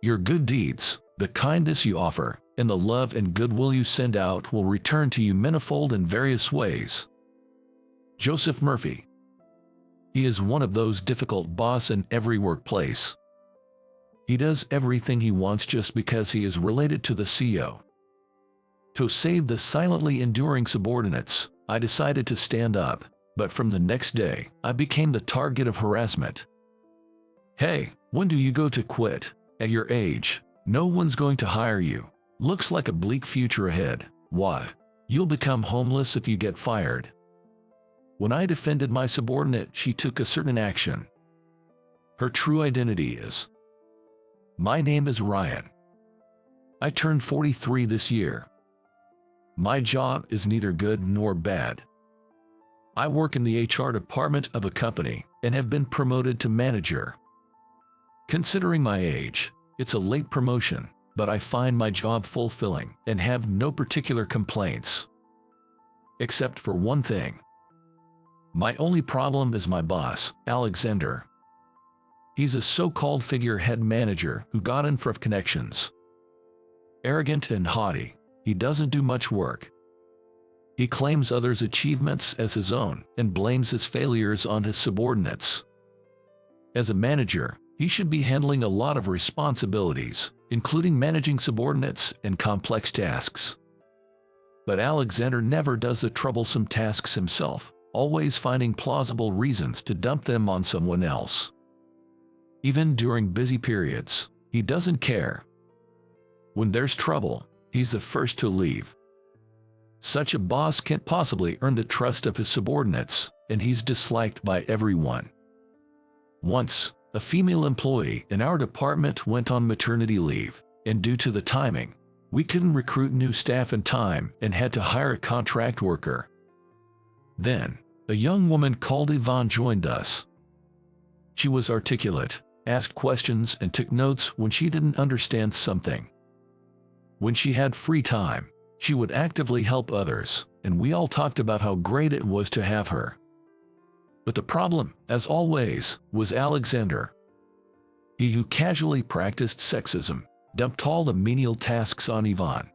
Your good deeds, the kindness you offer, and the love and goodwill you send out will return to you manifold in various ways. Joseph Murphy. He is one of those difficult boss in every workplace. He does everything he wants just because he is related to the CEO. To save the silently enduring subordinates, I decided to stand up, but from the next day, I became the target of harassment. Hey, when do you go to quit? At your age, no one's going to hire you. Looks like a bleak future ahead. Why? You'll become homeless if you get fired. When I defended my subordinate, she took a certain action. Her true identity is: my name is Ryan. I turned 43 this year. My job is neither good nor bad. I work in the HR department of a company and have been promoted to manager. Considering my age, it's a late promotion, but I find my job fulfilling and have no particular complaints. Except for one thing. My only problem is my boss, Alexander. He's a so-called figurehead manager who got in for connections. Arrogant and haughty, he doesn't do much work. He claims others' achievements as his own and blames his failures on his subordinates. As a manager, he should be handling a lot of responsibilities, including managing subordinates and complex tasks. But Alexander never does the troublesome tasks himself, always finding plausible reasons to dump them on someone else. Even during busy periods, he doesn't care. When there's trouble, he's the first to leave. Such a boss can't possibly earn the trust of his subordinates, and he's disliked by everyone. Once, a female employee in our department went on maternity leave, and due to the timing, we couldn't recruit new staff in time and had to hire a contract worker. Then, a young woman called Yvonne joined us. She was articulate, asked questions and took notes when she didn't understand something. When she had free time, she would actively help others, and we all talked about how great it was to have her. But the problem, as always, was Alexander. He who casually practiced sexism, dumped all the menial tasks on Yvonne.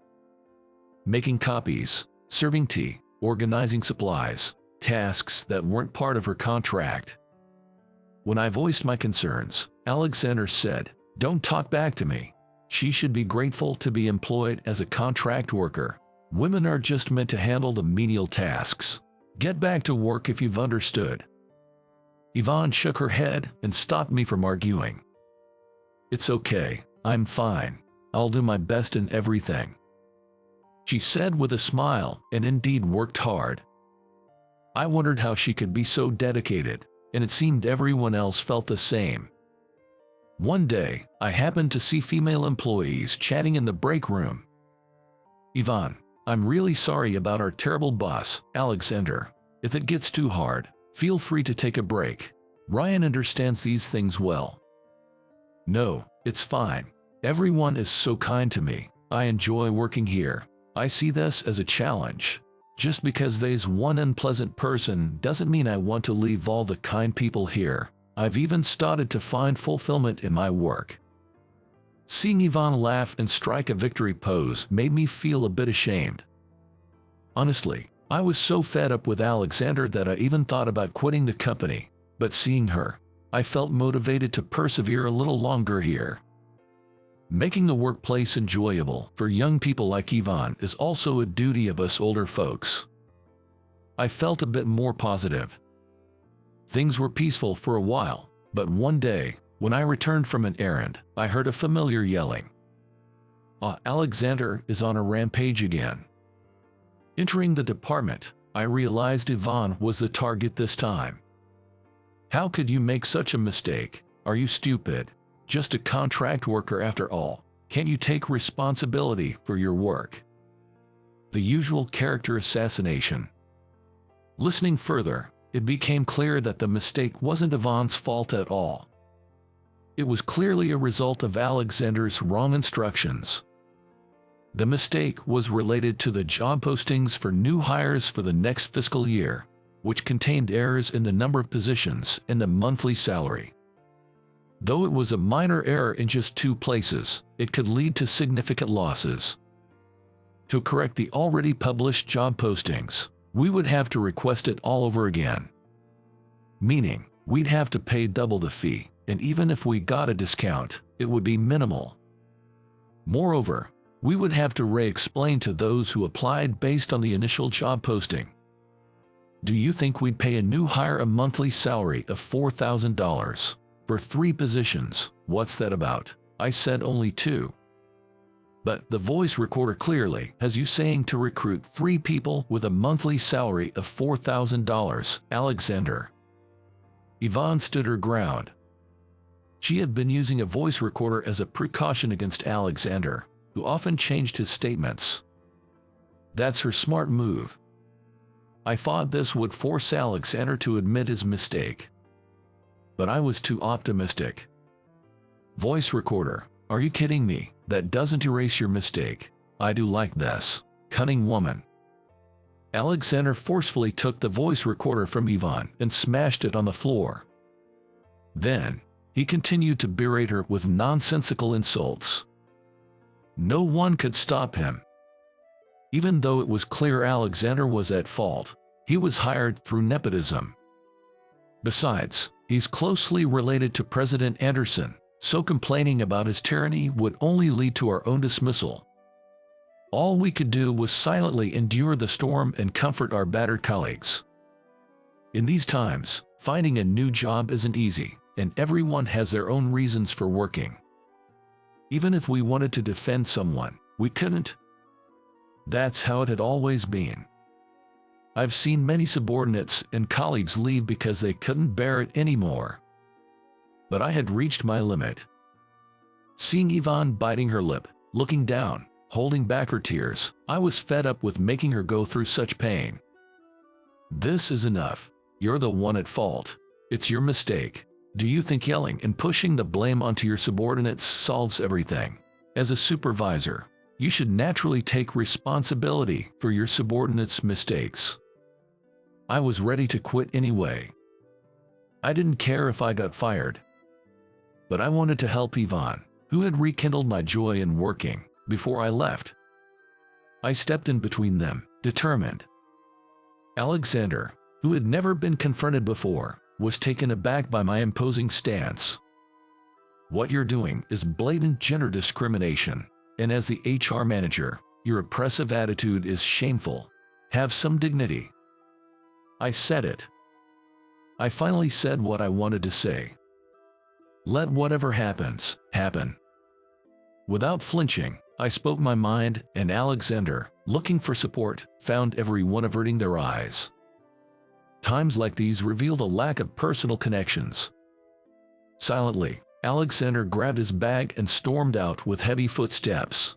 Making copies, serving tea, organizing supplies, tasks that weren't part of her contract. When I voiced my concerns, Alexander said, "Don't talk back to me. She should be grateful to be employed as a contract worker. Women are just meant to handle the menial tasks. Get back to work if you've understood." Yvonne shook her head and stopped me from arguing. "It's okay, I'm fine. I'll do my best in everything," she said with a smile, and indeed worked hard. I wondered how she could be so dedicated, and it seemed everyone else felt the same. One day, I happened to see female employees chatting in the break room. "Yvonne, I'm really sorry about our terrible boss, Alexander. If it gets too hard, feel free to take a break. Ryan understands these things well." "No, it's fine. Everyone is so kind to me. I enjoy working here. I see this as a challenge. Just because there's one unpleasant person doesn't mean I want to leave all the kind people here. I've even started to find fulfillment in my work." Seeing Yvonne laugh and strike a victory pose made me feel a bit ashamed. Honestly, I was so fed up with Alexander that I even thought about quitting the company, but seeing her, I felt motivated to persevere a little longer here. Making the workplace enjoyable for young people like Yvonne is also a duty of us older folks. I felt a bit more positive. Things were peaceful for a while, but one day, when I returned from an errand, I heard a familiar yelling. Alexander is on a rampage again. Entering the department, I realized Yvonne was the target this time. "How could you make such a mistake? Are you stupid? Just a contract worker after all. Can't you take responsibility for your work?" The usual character assassination. Listening further, it became clear that the mistake wasn't Yvonne's fault at all. It was clearly a result of Alexander's wrong instructions. The mistake was related to the job postings for new hires for the next fiscal year, which contained errors in the number of positions and the monthly salary. Though it was a minor error in just 2 places, it could lead to significant losses. To correct the already published job postings, we would have to request it all over again. Meaning, we'd have to pay double the fee, and even if we got a discount, it would be minimal. Moreover, we would have to re-explain to those who applied based on the initial job posting. Do you think we'd pay a new hire a monthly salary of $4,000? For 3 positions? What's that about? I said only 2. But the voice recorder clearly has you saying to recruit 3 people with a monthly salary of $4,000, Alexander. Yvonne stood her ground. She had been using a voice recorder as a precaution against Alexander, who often changed his statements. That's her smart move. I thought this would force Alexander to admit his mistake. But I was too optimistic. Voice recorder, are you kidding me? That doesn't erase your mistake. I do like this. Cunning woman. Alexander forcefully took the voice recorder from Yvonne and smashed it on the floor. Then, he continued to berate her with nonsensical insults. No one could stop him. Even though it was clear Alexander was at fault, he was hired through nepotism. Besides, he's closely related to President Anderson, so complaining about his tyranny would only lead to our own dismissal. All we could do was silently endure the storm and comfort our battered colleagues. In these times, finding a new job isn't easy, and everyone has their own reasons for working. Even if we wanted to defend someone, we couldn't. That's how it had always been. I've seen many subordinates and colleagues leave because they couldn't bear it anymore. But I had reached my limit. Seeing Yvonne biting her lip, looking down, holding back her tears, I was fed up with making her go through such pain. This is enough. You're the one at fault. It's your mistake. Do you think yelling and pushing the blame onto your subordinates solves everything? As a supervisor, you should naturally take responsibility for your subordinates' mistakes. I was ready to quit anyway. I didn't care if I got fired. But I wanted to help Yvonne, who had rekindled my joy in working, before I left. I stepped in between them, determined. Alexander, who had never been confronted before, was taken aback by my imposing stance. What you're doing is blatant gender discrimination, and as the HR manager, your oppressive attitude is shameful. Have some dignity. I said it. I finally said what I wanted to say. Let whatever happens, happen. Without flinching, I spoke my mind, and Alexander, looking for support, found everyone averting their eyes. Times like these revealed a lack of personal connections. Silently, Alexander grabbed his bag and stormed out with heavy footsteps.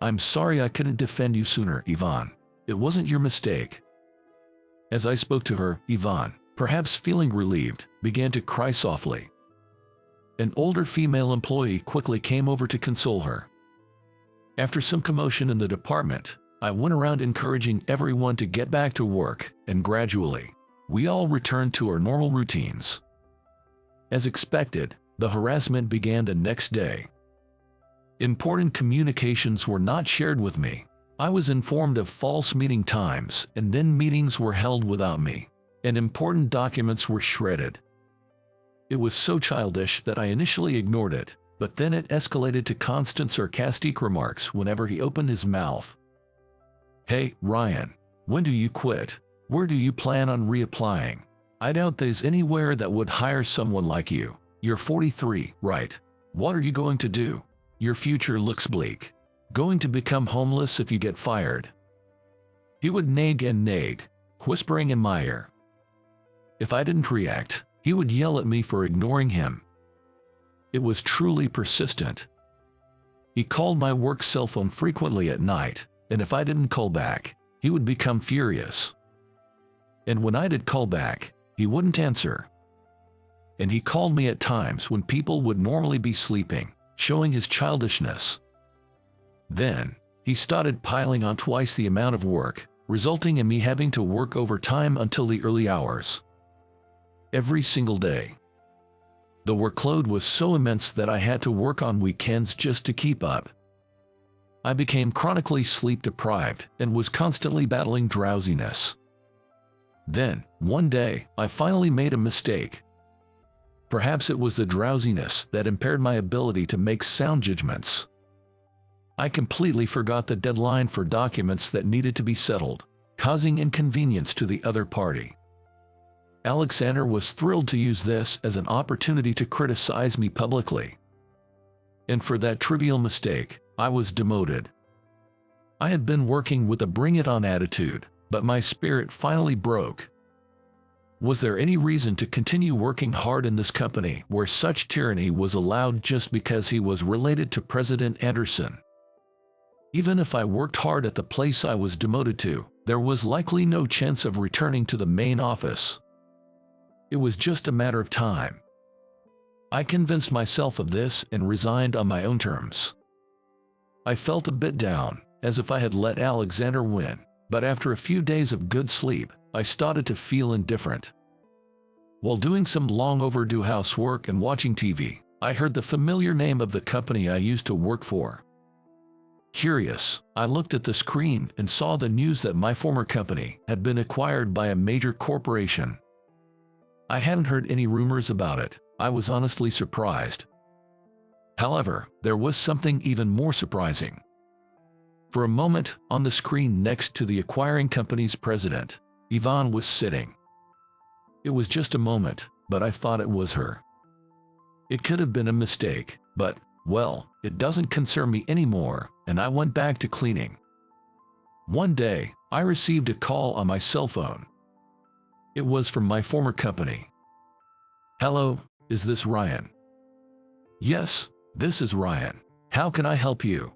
I'm sorry I couldn't defend you sooner, Yvonne. It wasn't your mistake. As I spoke to her, Yvonne, perhaps feeling relieved, began to cry softly. An older female employee quickly came over to console her. After some commotion in the department, I went around encouraging everyone to get back to work, and gradually, we all returned to our normal routines. As expected, the harassment began the next day. Important communications were not shared with me. I was informed of false meeting times, and then meetings were held without me, and important documents were shredded. It was so childish that I initially ignored it, but then it escalated to constant sarcastic remarks whenever he opened his mouth. Hey, Ryan, when do you quit? Where do you plan on reapplying? I doubt there's anywhere that would hire someone like you. You're 43, right? What are you going to do? Your future looks bleak. Going to become homeless if you get fired. He would nag and nag, whispering in my ear. If I didn't react, he would yell at me for ignoring him. It was truly persistent. He called my work cell phone frequently at night, and if I didn't call back, he would become furious. And when I did call back, he wouldn't answer. And he called me at times when people would normally be sleeping, showing his childishness. Then, he started piling on twice the amount of work, resulting in me having to work overtime until the early hours. Every single day. The workload was so immense that I had to work on weekends just to keep up. I became chronically sleep-deprived and was constantly battling drowsiness. Then, one day, I finally made a mistake. Perhaps it was the drowsiness that impaired my ability to make sound judgments. I completely forgot the deadline for documents that needed to be settled, causing inconvenience to the other party. Alexander was thrilled to use this as an opportunity to criticize me publicly. And for that trivial mistake, I was demoted. I had been working with a bring-it-on attitude, but my spirit finally broke. Was there any reason to continue working hard in this company where such tyranny was allowed just because he was related to President Anderson? Even if I worked hard at the place I was demoted to, there was likely no chance of returning to the main office. It was just a matter of time. I convinced myself of this and resigned on my own terms. I felt a bit down, as if I had let Alexander win, but after a few days of good sleep, I started to feel indifferent. While doing some long overdue housework and watching TV, I heard the familiar name of the company I used to work for. Curious, I looked at the screen and saw the news that my former company had been acquired by a major corporation. I hadn't heard any rumors about it. I was honestly surprised. However, there was something even more surprising. For a moment, on the screen next to the acquiring company's president, Yvonne was sitting. It was just a moment, but I thought it was her. It could have been a mistake, but, well, it doesn't concern me anymore, and I went back to cleaning. One day, I received a call on my cell phone. It was from my former company. "Hello, is this Ryan?" "Yes, this is Ryan. How can I help you?"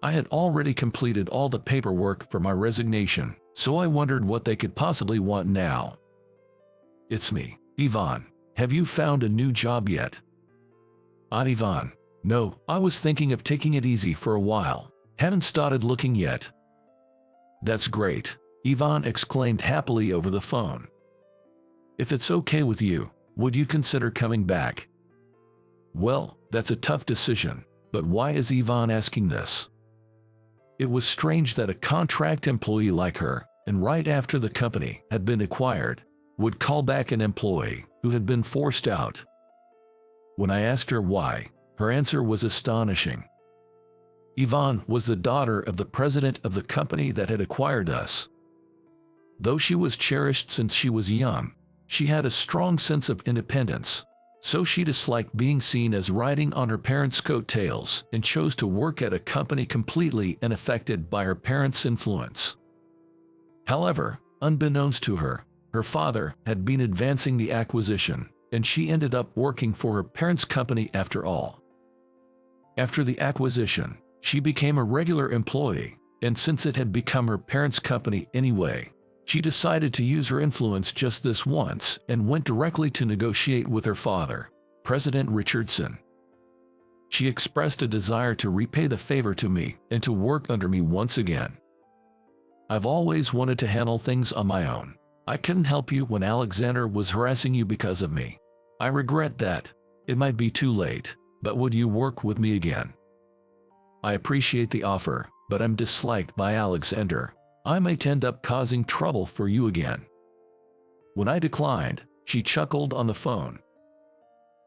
I had already completed all the paperwork for my resignation, so I wondered what they could possibly want now. "It's me, Yvonne. Have you found a new job yet?" "Yvonne. No, I was thinking of taking it easy for a while. Haven't started looking yet." "That's great," Yvonne exclaimed happily over the phone. "If it's okay with you, would you consider coming back?" Well, that's a tough decision, but why is Yvonne asking this? It was strange that a contract employee like her, and right after the company had been acquired, would call back an employee who had been forced out. When I asked her why, her answer was astonishing. Yvonne was the daughter of the president of the company that had acquired us. Though she was cherished since she was young, she had a strong sense of independence, so she disliked being seen as riding on her parents' coattails and chose to work at a company completely unaffected by her parents' influence. However, unbeknownst to her, her father had been advancing the acquisition, and she ended up working for her parents' company after all. After the acquisition, she became a regular employee, and since it had become her parents' company anyway, she decided to use her influence just this once and went directly to negotiate with her father, President Richardson. She expressed a desire to repay the favor to me and to work under me once again. "I've always wanted to handle things on my own. I couldn't help you when Alexander was harassing you because of me. I regret that. It might be too late, but would you work with me again? I appreciate the offer, but I'm disliked by Alexander. I might end up causing trouble for you again." When I declined, she chuckled on the phone.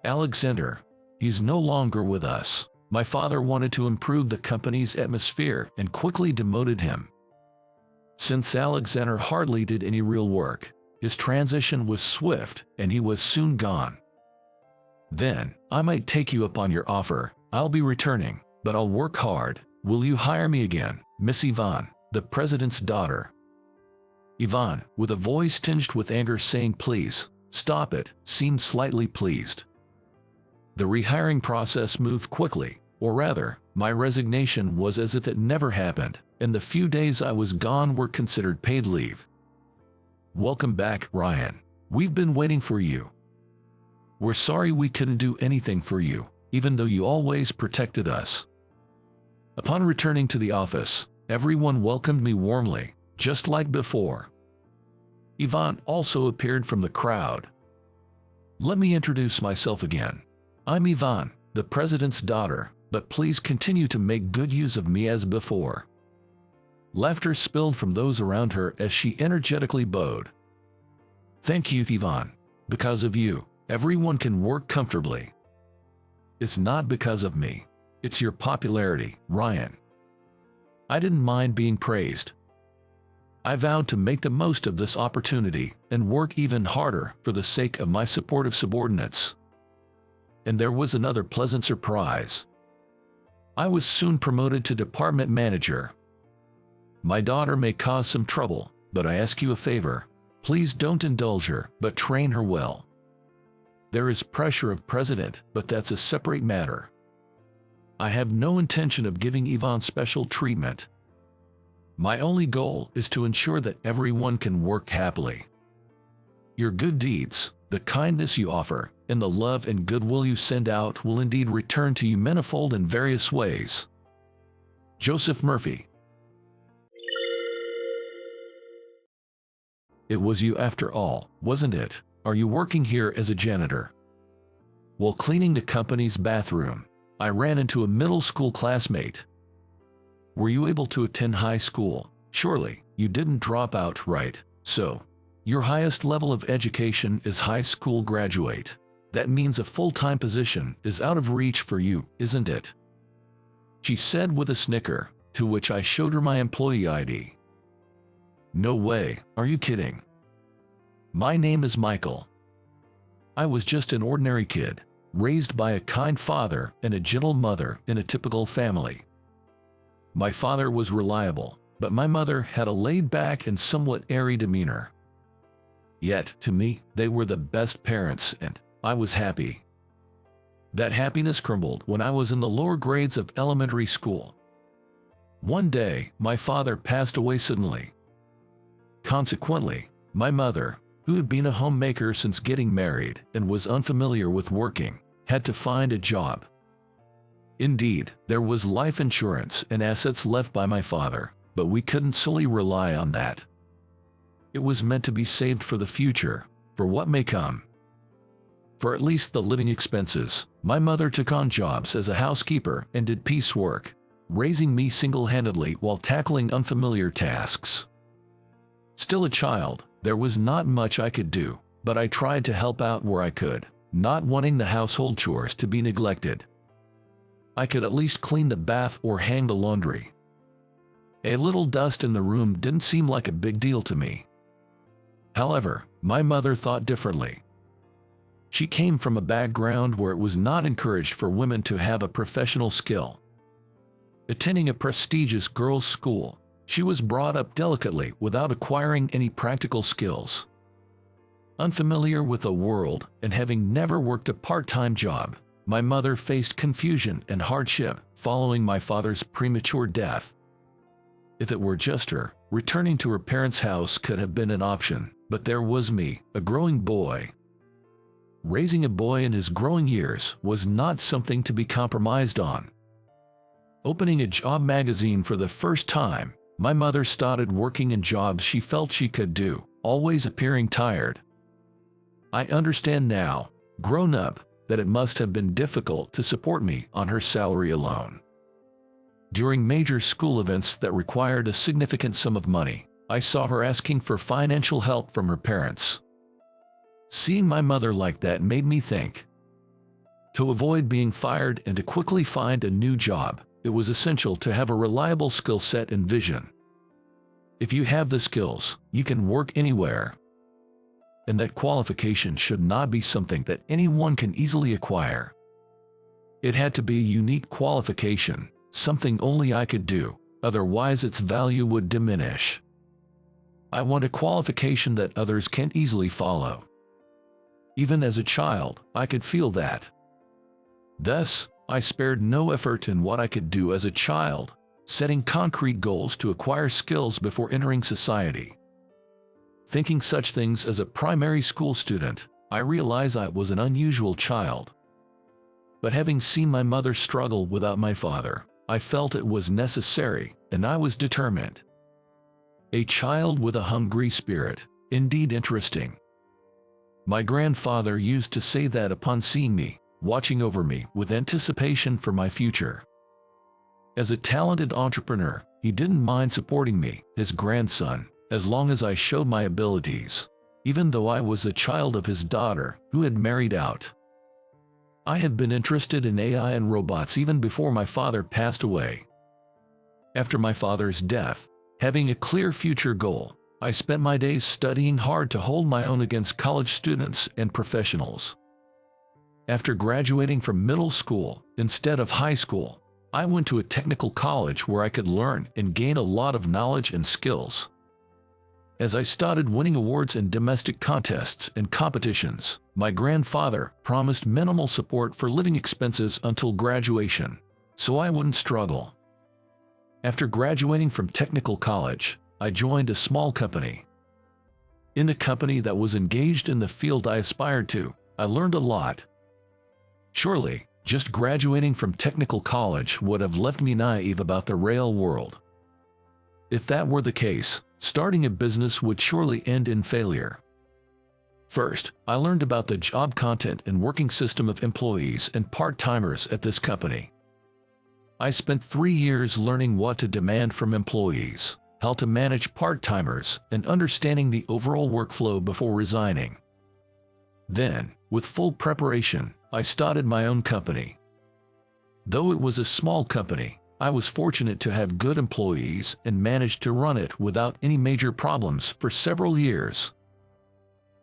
"Alexander, he's no longer with us. My father wanted to improve the company's atmosphere and quickly demoted him. Since Alexander hardly did any real work, his transition was swift and he was soon gone. Then, I might take you up on your offer. I'll be returning, but I'll work hard. Will you hire me again, Miss Yvonne, the president's daughter?" Yvonne, with a voice tinged with anger saying please, stop it, seemed slightly pleased. The rehiring process moved quickly, or rather, my resignation was as if it never happened, and the few days I was gone were considered paid leave. "Welcome back, Ryan. We've been waiting for you. We're sorry we couldn't do anything for you, even though you always protected us." Upon returning to the office, everyone welcomed me warmly, just like before. Yvonne also appeared from the crowd. Let me introduce myself again. I'm Ivan, the president's daughter, but please continue to make good use of me as before." Laughter spilled from those around her as she energetically bowed. "Thank you, Ivan. Because of you, everyone can work comfortably. It's not because of me. It's your popularity, Ryan." I didn't mind being praised. I vowed to make the most of this opportunity and work even harder for the sake of my supportive subordinates. And there was another pleasant surprise. I was soon promoted to department manager. My daughter may cause some trouble, but I ask you a favor. Please don't indulge her, but train her well. There is pressure of president, but that's a separate matter. I have no intention of giving Ivan special treatment. My only goal is to ensure that everyone can work happily. Your good deeds, the kindness you offer, and the love and goodwill you send out will indeed return to you manifold in various ways. Joseph Murphy. It was you after all, wasn't it? Are you working here as a janitor? While cleaning the company's bathroom, I ran into a middle school classmate. Were you able to attend high school? Surely, you didn't drop out, right? So, your highest level of education is high school graduate. That means a full-time position is out of reach for you, isn't it? She said with a snicker, to which I showed her my employee ID. No way, are you kidding? My name is Michael. I was just an ordinary kid, raised by a kind father and a gentle mother in a typical family. My father was reliable, but my mother had a laid-back and somewhat airy demeanor. Yet, to me, they were the best parents, and I was happy. That happiness crumbled when I was in the lower grades of elementary school. One day, my father passed away suddenly. Consequently, my mother, who had been a homemaker since getting married and was unfamiliar with working, had to find a job. Indeed, there was life insurance and assets left by my father, but we couldn't solely rely on that. It was meant to be saved for the future, for what may come. For at least the living expenses, my mother took on jobs as a housekeeper and did piecework, raising me single-handedly while tackling unfamiliar tasks. Still a child, there was not much I could do, but I tried to help out where I could, not wanting the household chores to be neglected. I could at least clean the bath or hang the laundry. A little dust in the room didn't seem like a big deal to me. However, my mother thought differently. She came from a background where it was not encouraged for women to have a professional skill. Attending a prestigious girls' school, she was brought up delicately without acquiring any practical skills. Unfamiliar with the world and having never worked a part-time job, my mother faced confusion and hardship following my father's premature death. If it were just her, returning to her parents' house could have been an option, but there was me, a growing boy. Raising a boy in his growing years was not something to be compromised on. Opening a job magazine for the first time, my mother started working in jobs she felt she could do, always appearing tired. I understand now, grown up, that it must have been difficult to support me on her salary alone. During major school events that required a significant sum of money, I saw her asking for financial help from her parents. Seeing my mother like that made me think. To avoid being fired and to quickly find a new job, it was essential to have a reliable skill set and vision. If you have the skills, you can work anywhere. And that qualification should not be something that anyone can easily acquire. It had to be a unique qualification, something only I could do, otherwise its value would diminish. I want a qualification that others can't easily follow. Even as a child, I could feel that. Thus, I spared no effort in what I could do as a child, setting concrete goals to acquire skills before entering society. Thinking such things as a primary school student, I realized I was an unusual child. But having seen my mother struggle without my father, I felt it was necessary, and I was determined. A child with a hungry spirit, indeed interesting. My grandfather used to say that upon seeing me, watching over me with anticipation for my future. As a talented entrepreneur, he didn't mind supporting me, his grandson, as long as I showed my abilities, even though I was a child of his daughter, who had married out. I had been interested in AI and robots even before my father passed away. After my father's death, having a clear future goal, I spent my days studying hard to hold my own against college students and professionals. After graduating from middle school instead of high school, I went to a technical college where I could learn and gain a lot of knowledge and skills. As I started winning awards in domestic contests and competitions, my grandfather promised minimal support for living expenses until graduation, so I wouldn't struggle. After graduating from technical college, I joined a small company. In a company that was engaged in the field I aspired to, I learned a lot. Surely, just graduating from technical college would have left me naive about the real world. If that were the case, starting a business would surely end in failure. First, I learned about the job content and working system of employees and part-timers at this company. I spent 3 years learning what to demand from employees, how to manage part-timers, and understanding the overall workflow before resigning. Then, with full preparation, I started my own company. Though it was a small company, I was fortunate to have good employees and managed to run it without any major problems for several years.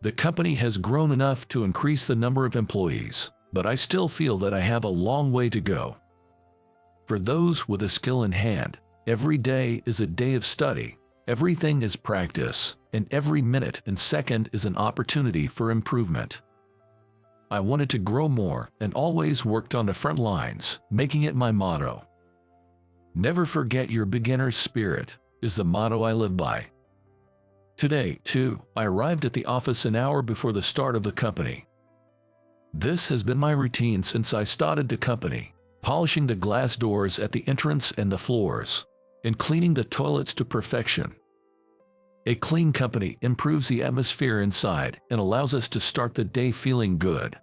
The company has grown enough to increase the number of employees, but I still feel that I have a long way to go. For those with a skill in hand, every day is a day of study, everything is practice, and every minute and second is an opportunity for improvement. I wanted to grow more and always worked on the front lines, making it my motto. Never forget your beginner's spirit is the motto I live by. Today, too, I arrived at the office an hour before the start of the company. This has been my routine since I started the company, polishing the glass doors at the entrance and the floors, and cleaning the toilets to perfection. A clean company improves the atmosphere inside and allows us to start the day feeling good.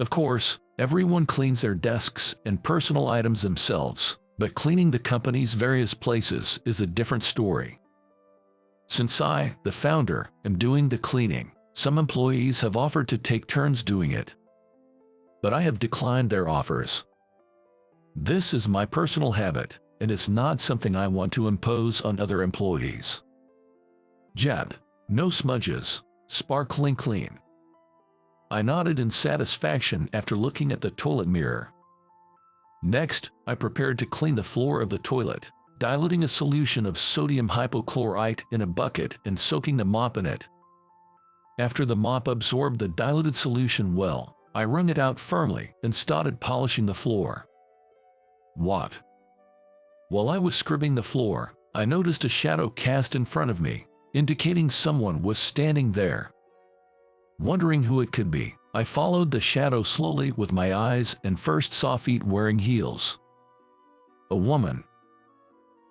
Of course, everyone cleans their desks and personal items themselves, but cleaning the company's various places is a different story. Since I, the founder, am doing the cleaning, some employees have offered to take turns doing it. But I have declined their offers. This is my personal habit, and it's not something I want to impose on other employees. Jab, no smudges, sparkling clean. I nodded in satisfaction after looking at the toilet mirror. Next, I prepared to clean the floor of the toilet, diluting a solution of sodium hypochlorite in a bucket and soaking the mop in it. After the mop absorbed the diluted solution well, I wrung it out firmly and started polishing the floor. What? While I was scrubbing the floor, I noticed a shadow cast in front of me, indicating someone was standing there. Wondering who it could be, I followed the shadow slowly with my eyes and first saw feet wearing heels. A woman.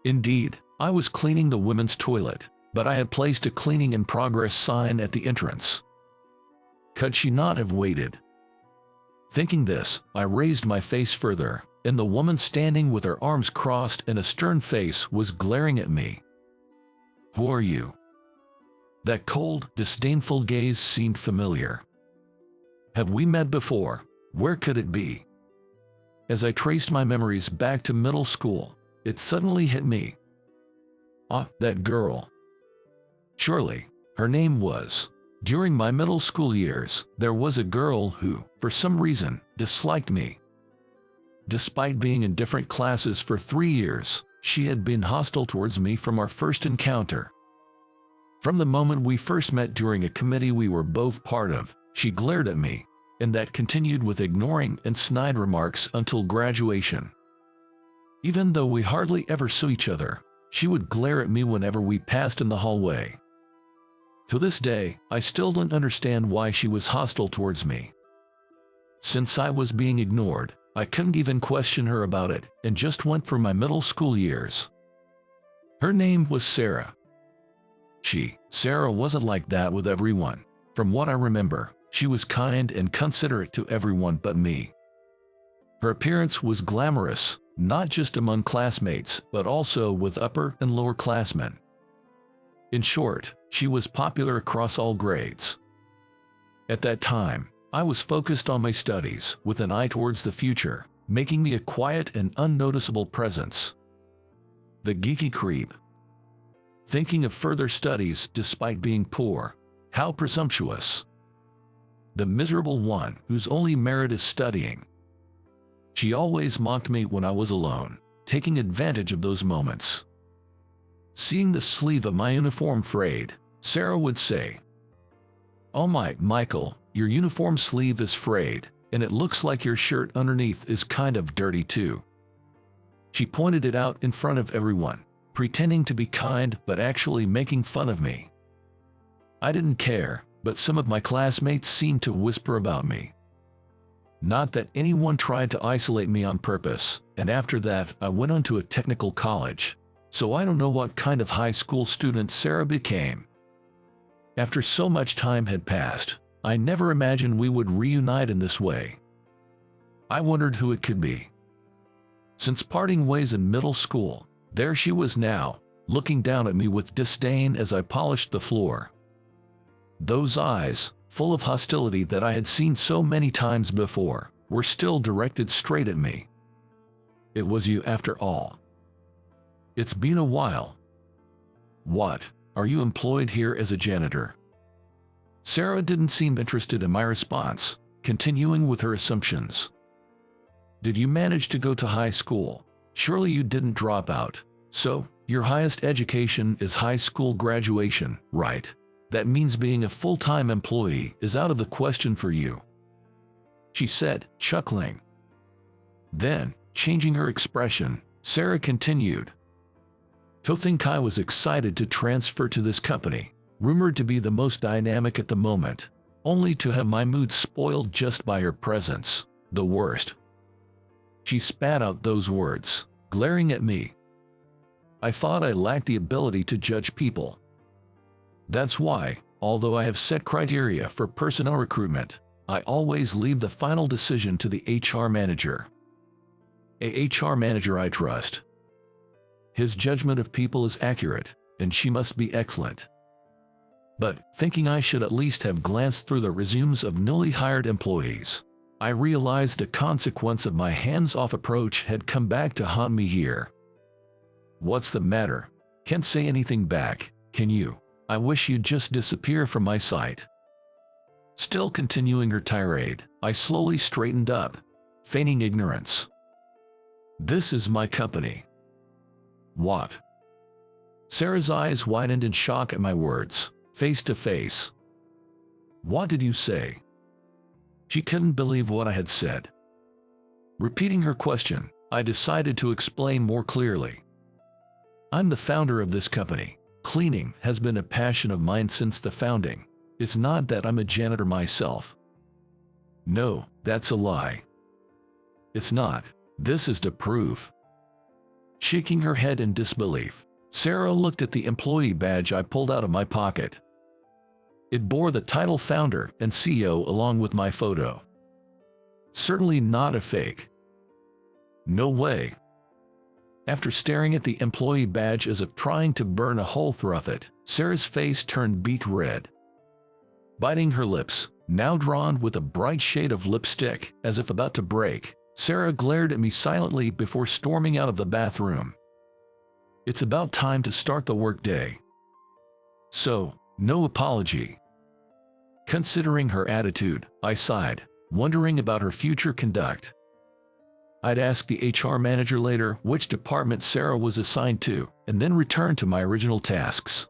Indeed, I was cleaning the women's toilet, but I had placed a cleaning in progress sign at the entrance. Could she not have waited? Thinking this, I raised my face further, and the woman standing with her arms crossed and a stern face was glaring at me. Who are you? That cold, disdainful gaze seemed familiar. Have we met before? Where could it be? As I traced my memories back to middle school, it suddenly hit me. Ah, that girl. Surely, her name was. During my middle school years, there was a girl who, for some reason, disliked me. Despite being in different classes for 3 years, she had been hostile towards me from our first encounter. From the moment we first met during a committee we were both part of, she glared at me, and that continued with ignoring and snide remarks until graduation. Even though we hardly ever saw each other, she would glare at me whenever we passed in the hallway. To this day, I still don't understand why she was hostile towards me. Since I was being ignored, I couldn't even question her about it and just went for my middle school years. Her name was Sarah. Sarah wasn't like that with everyone. From what I remember, she was kind and considerate to everyone but me. Her appearance was glamorous, not just among classmates, but also with upper and lower classmen. In short, she was popular across all grades. At that time, I was focused on my studies with an eye towards the future, making me a quiet and unnoticeable presence. The geeky creep. Thinking of further studies despite being poor. How presumptuous. The miserable one whose only merit is studying. She always mocked me when I was alone, taking advantage of those moments. Seeing the sleeve of my uniform frayed, Sarah would say, "Oh my, Michael, your uniform sleeve is frayed, and it looks like your shirt underneath is kind of dirty too." She pointed it out in front of everyone, pretending to be kind but actually making fun of me. I didn't care, but some of my classmates seemed to whisper about me. Not that anyone tried to isolate me on purpose, and after that I went on to a technical college, so I don't know what kind of high school student Sarah became. After so much time had passed, I never imagined we would reunite in this way. I wondered who it could be. Since parting ways in middle school, there she was now, looking down at me with disdain as I polished the floor. Those eyes, full of hostility that I had seen so many times before, were still directed straight at me. "It was you after all. It's been a while. What, are you employed here as a janitor?" Sarah didn't seem interested in my response, continuing with her assumptions. "Did you manage to go to high school? Surely you didn't drop out. So, your highest education is high school graduation, right? That means being a full-time employee is out of the question for you," she said, chuckling. Then, changing her expression, Sarah continued, "To think I was excited to transfer to this company, rumored to be the most dynamic at the moment, only to have my mood spoiled just by her presence, the worst." She spat out those words, glaring at me. I thought I lacked the ability to judge people. That's why, although I have set criteria for personnel recruitment, I always leave the final decision to the HR manager. A HR manager I trust. His judgment of people is accurate, and she must be excellent. But, thinking I should at least have glanced through the resumes of newly hired employees, I realized the consequence of my hands-off approach had come back to haunt me here. "What's the matter? Can't say anything back, can you? I wish you'd just disappear from my sight." Still continuing her tirade, I slowly straightened up, feigning ignorance. "This is my company." "What?" Sarah's eyes widened in shock at my words, face to face. "What did you say?" She couldn't believe what I had said. Repeating her question, I decided to explain more clearly. "I'm the founder of this company. Cleaning has been a passion of mine since the founding. It's not that I'm a janitor myself." "No, that's a lie." "It's not. This is to prove." Shaking her head in disbelief, Sarah looked at the employee badge I pulled out of my pocket. It bore the title Founder and CEO along with my photo. Certainly not a fake. No way. After staring at the employee badge as if trying to burn a hole through it, Sarah's face turned beet red. Biting her lips, now drawn with a bright shade of lipstick, as if about to break, Sarah glared at me silently before storming out of the bathroom. It's about time to start the workday. So, no apology. Considering her attitude, I sighed, wondering about her future conduct. I'd ask the HR manager later which department Sarah was assigned to, and then return to my original tasks.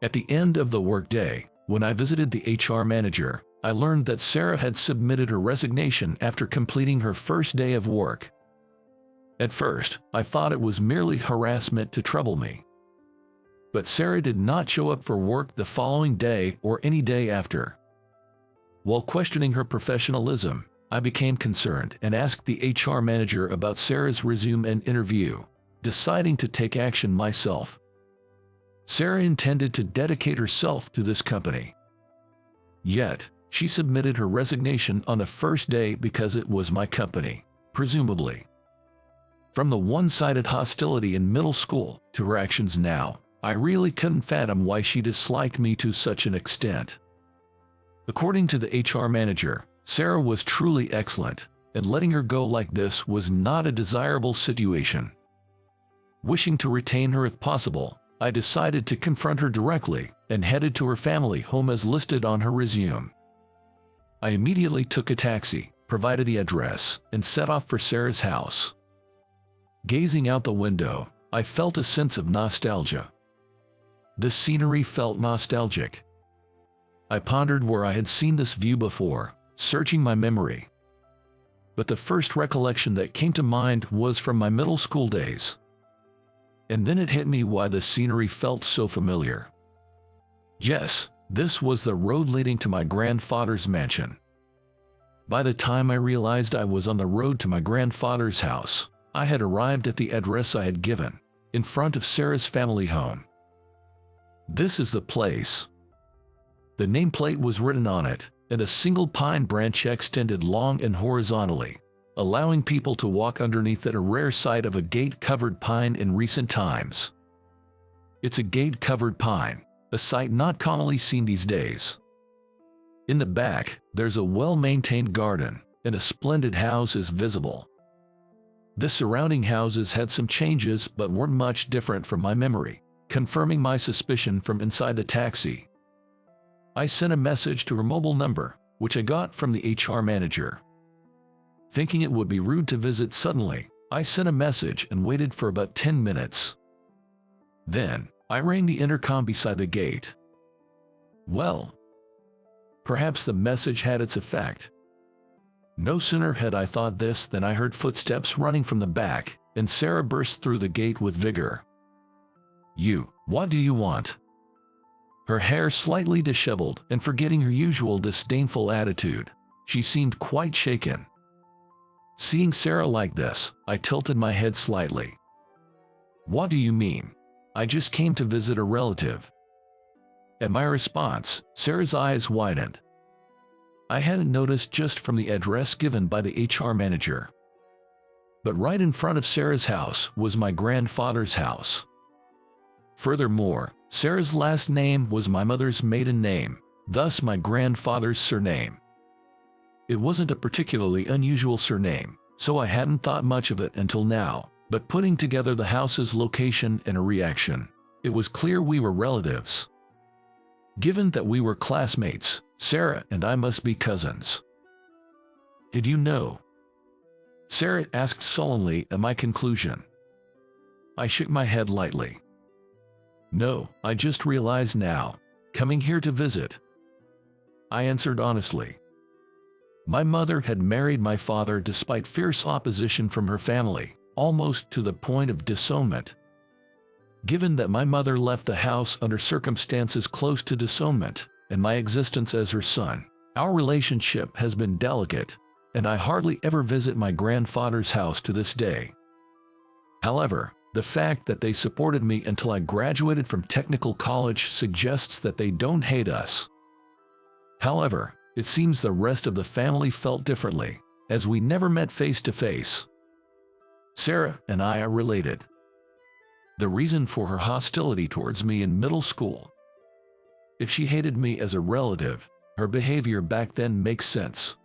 At the end of the workday, when I visited the HR manager, I learned that Sarah had submitted her resignation after completing her first day of work. At first, I thought it was merely harassment to trouble me. But Sarah did not show up for work the following day or any day after. While questioning her professionalism, I became concerned and asked the HR manager about Sarah's resume and interview, deciding to take action myself. Sarah intended to dedicate herself to this company. Yet, she submitted her resignation on the first day because it was my company, presumably. From the one-sided hostility in middle school to her actions now, I really couldn't fathom why she disliked me to such an extent. According to the HR manager, Sarah was truly excellent, and letting her go like this was not a desirable situation. Wishing to retain her if possible, I decided to confront her directly and headed to her family home as listed on her resume. I immediately took a taxi, provided the address, and set off for Sarah's house. Gazing out the window, I felt a sense of nostalgia. The scenery felt nostalgic. I pondered where I had seen this view before, searching my memory. But the first recollection that came to mind was from my middle school days. And then it hit me why the scenery felt so familiar. Yes, this was the road leading to my grandfather's mansion. By the time I realized I was on the road to my grandfather's house, I had arrived at the address I had given, in front of Sarah's family home. This is the place. The nameplate was written on it, and a single pine branch extended long and horizontally, allowing people to walk underneath it, a rare sight of a gate-covered pine in recent times. It's a gate-covered pine, a sight not commonly seen these days. In the back, there's a well-maintained garden, and a splendid house is visible. The surrounding houses had some changes but weren't much different from my memory, confirming my suspicion from inside the taxi. I sent a message to her mobile number, which I got from the HR manager. Thinking it would be rude to visit suddenly, I sent a message and waited for about 10 minutes. Then, I rang the intercom beside the gate. Well, perhaps the message had its effect. No sooner had I thought this than I heard footsteps running from the back, and Sarah burst through the gate with vigor. What do you want?" Her hair slightly disheveled, and forgetting her usual disdainful attitude, she seemed quite shaken. Seeing Sarah like this, I tilted my head slightly. "What do you mean? I just came to visit a relative." At my response, Sarah's eyes widened. I hadn't noticed just from the address given by the HR manager. But right in front of Sarah's house was my grandfather's house. Furthermore, Sarah's last name was my mother's maiden name, thus my grandfather's surname. It wasn't a particularly unusual surname, so I hadn't thought much of it until now, but putting together the house's location and a reaction, it was clear we were relatives. Given that we were classmates, Sarah and I must be cousins. "Did you know?" Sarah asked sullenly at my conclusion. I shook my head lightly. "No, I just realized now, coming here to visit," I answered honestly. My mother had married my father despite fierce opposition from her family, almost to the point of disownment. Given that my mother left the house under circumstances close to disownment, and my existence as her son, our relationship has been delicate, and I hardly ever visit my grandfather's house to this day. However, the fact that they supported me until I graduated from technical college suggests that they don't hate us. However, it seems the rest of the family felt differently, as we never met face to face. Sarah and I are related. The reason for her hostility towards me in middle school. If she hated me as a relative, her behavior back then makes sense.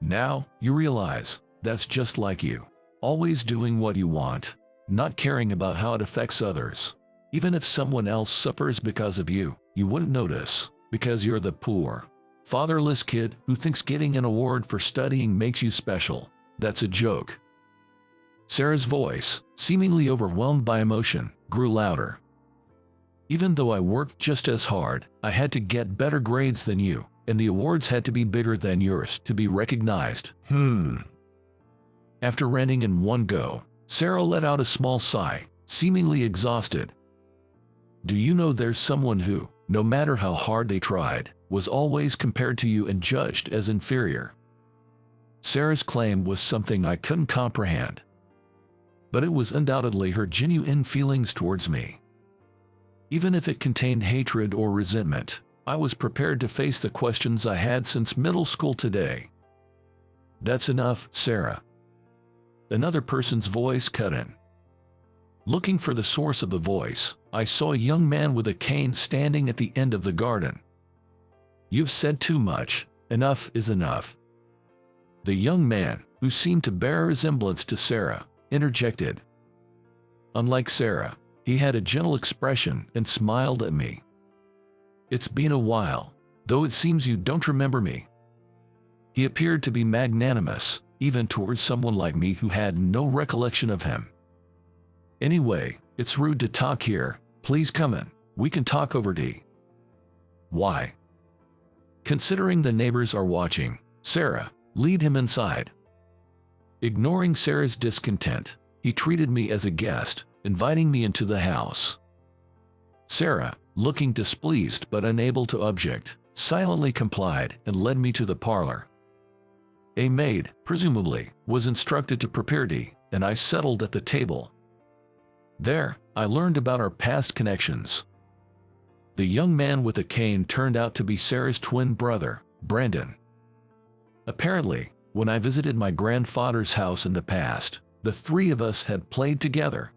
Now, you realize, that's just like you. Always doing what you want, not caring about how it affects others. Even if someone else suffers because of you, you wouldn't notice, because you're the poor, fatherless kid who thinks getting an award for studying makes you special. That's a joke. Sarah's voice, seemingly overwhelmed by emotion, grew louder. "Even though I worked just as hard, I had to get better grades than you, and the awards had to be bigger than yours to be recognized." After ranting in one go, Sarah let out a small sigh, seemingly exhausted. "Do you know there's someone who, no matter how hard they tried, was always compared to you and judged as inferior?" Sarah's claim was something I couldn't comprehend. But it was undoubtedly her genuine feelings towards me. Even if it contained hatred or resentment, I was prepared to face the questions I had since middle school today. "That's enough, Sarah." Another person's voice cut in. Looking for the source of the voice, I saw a young man with a cane standing at the end of the garden. "You've said too much. Enough is enough." The young man, who seemed to bear a resemblance to Sarah, interjected. Unlike Sarah, he had a gentle expression and smiled at me. "It's been a while, though it seems you don't remember me." He appeared to be magnanimous, even towards someone like me who had no recollection of him. "Anyway, it's rude to talk here. Please come in. We can talk over tea." "Why?" "Considering the neighbors are watching, Sarah, lead him inside." Ignoring Sarah's discontent, he treated me as a guest, inviting me into the house. Sarah, looking displeased but unable to object, silently complied and led me to the parlor. A maid, presumably, was instructed to prepare tea, and I settled at the table. There, I learned about our past connections. The young man with the cane turned out to be Sarah's twin brother, Brandon. Apparently, when I visited my grandfather's house in the past, the three of us had played together.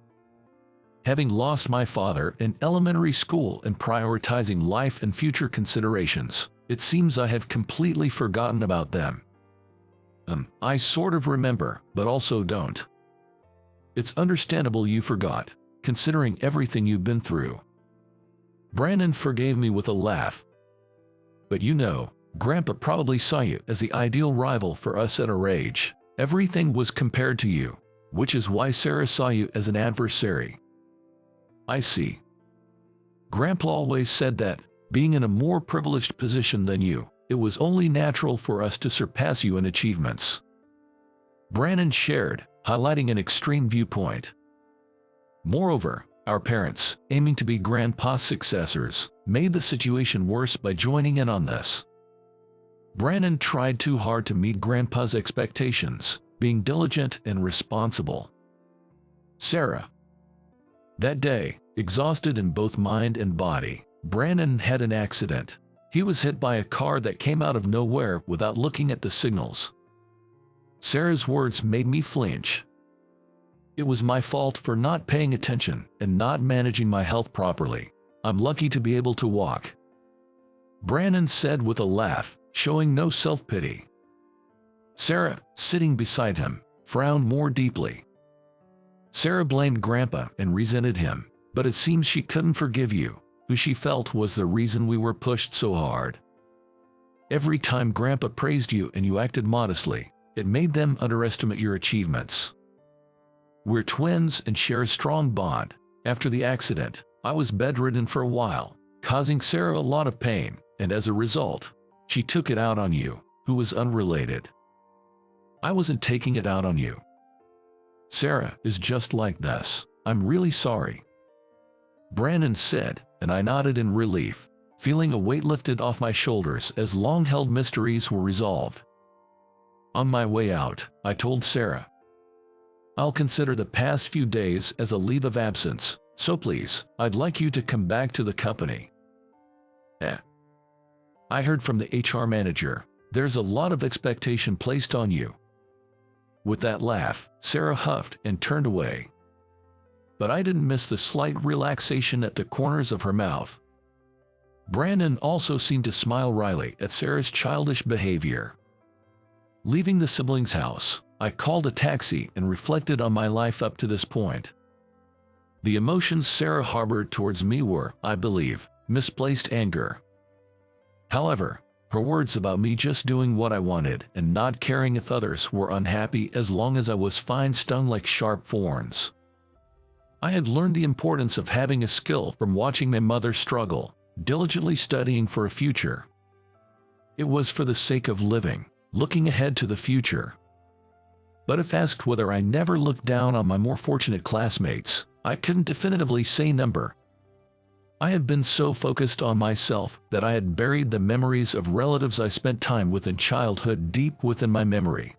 Having lost my father in elementary school and prioritizing life and future considerations, it seems I have completely forgotten about them. I sort of remember, but also don't. It's understandable you forgot, considering everything you've been through. Brandon forgave me with a laugh. But you know, Grandpa probably saw you as the ideal rival for us at our age. Everything was compared to you, which is why Sarah saw you as an adversary. I see. Grandpa always said that, being in a more privileged position than you, it was only natural for us to surpass you in achievements. Brandon shared, highlighting an extreme viewpoint. Moreover, our parents, aiming to be Grandpa's successors, made the situation worse by joining in on this. Brandon tried too hard to meet Grandpa's expectations, being diligent and responsible. Sarah. That day, exhausted in both mind and body, Brandon had an accident. He was hit by a car that came out of nowhere without looking at the signals. Sarah's words made me flinch. It was my fault for not paying attention and not managing my health properly. I'm lucky to be able to walk. Brandon said with a laugh, showing no self-pity. Sarah, sitting beside him, frowned more deeply. Sarah blamed Grandpa and resented him, but it seems she couldn't forgive you, who she felt was the reason we were pushed so hard. Every time Grandpa praised you and you acted modestly, it made them underestimate your achievements. We're twins and share a strong bond. After the accident, I was bedridden for a while, causing Sarah a lot of pain, and as a result, she took it out on you, who was unrelated. I wasn't taking it out on you. Sarah is just like this. I'm really sorry. Brandon said, and I nodded in relief, feeling a weight lifted off my shoulders as long-held mysteries were resolved. On my way out, I told Sarah, I'll consider the past few days as a leave of absence, so please, I'd like you to come back to the company. I heard from the HR manager, there's a lot of expectation placed on you. With that laugh, Sarah huffed and turned away. But I didn't miss the slight relaxation at the corners of her mouth. Brandon also seemed to smile wryly at Sarah's childish behavior. Leaving the siblings' house, I called a taxi and reflected on my life up to this point. The emotions Sarah harbored towards me were, I believe, misplaced anger. However, her words about me just doing what I wanted and not caring if others were unhappy as long as I was fine stung like sharp thorns. I had learned the importance of having a skill from watching my mother struggle, diligently studying for a future. It was for the sake of living, looking ahead to the future. But if asked whether I never looked down on my more fortunate classmates, I couldn't definitively say number. I had been so focused on myself that I had buried the memories of relatives I spent time with in childhood deep within my memory.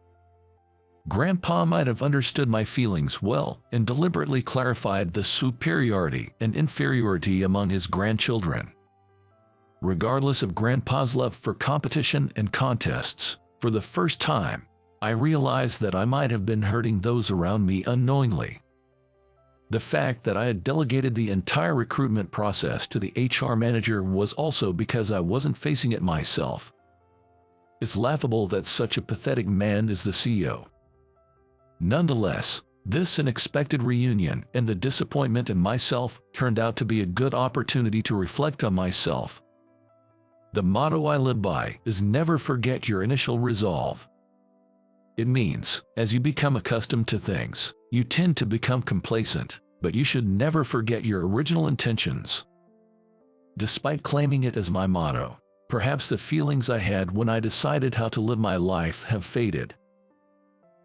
Grandpa might have understood my feelings well and deliberately clarified the superiority and inferiority among his grandchildren. Regardless of Grandpa's love for competition and contests, for the first time, I realized that I might have been hurting those around me unknowingly. The fact that I had delegated the entire recruitment process to the HR manager was also because I wasn't facing it myself. It's laughable that such a pathetic man is the CEO. Nonetheless, this unexpected reunion and the disappointment in myself turned out to be a good opportunity to reflect on myself. The motto I live by is never forget your initial resolve. It means, as you become accustomed to things, you tend to become complacent, but you should never forget your original intentions. Despite claiming it as my motto, perhaps the feelings I had when I decided how to live my life have faded.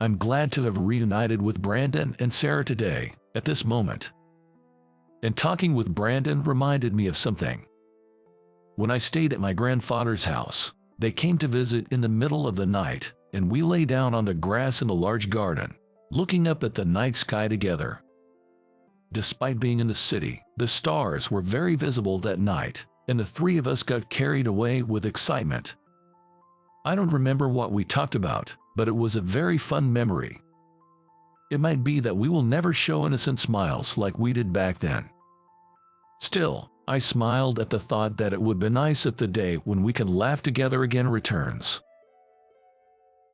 I'm glad to have reunited with Brandon and Sarah today, at this moment. And talking with Brandon reminded me of something. When I stayed at my grandfather's house, they came to visit in the middle of the night, and we lay down on the grass in the large garden, looking up at the night sky together. Despite being in the city, the stars were very visible that night, and the three of us got carried away with excitement. I don't remember what we talked about, but it was a very fun memory. It might be that we will never show innocent smiles like we did back then. Still, I smiled at the thought that it would be nice if the day when we can laugh together again returns.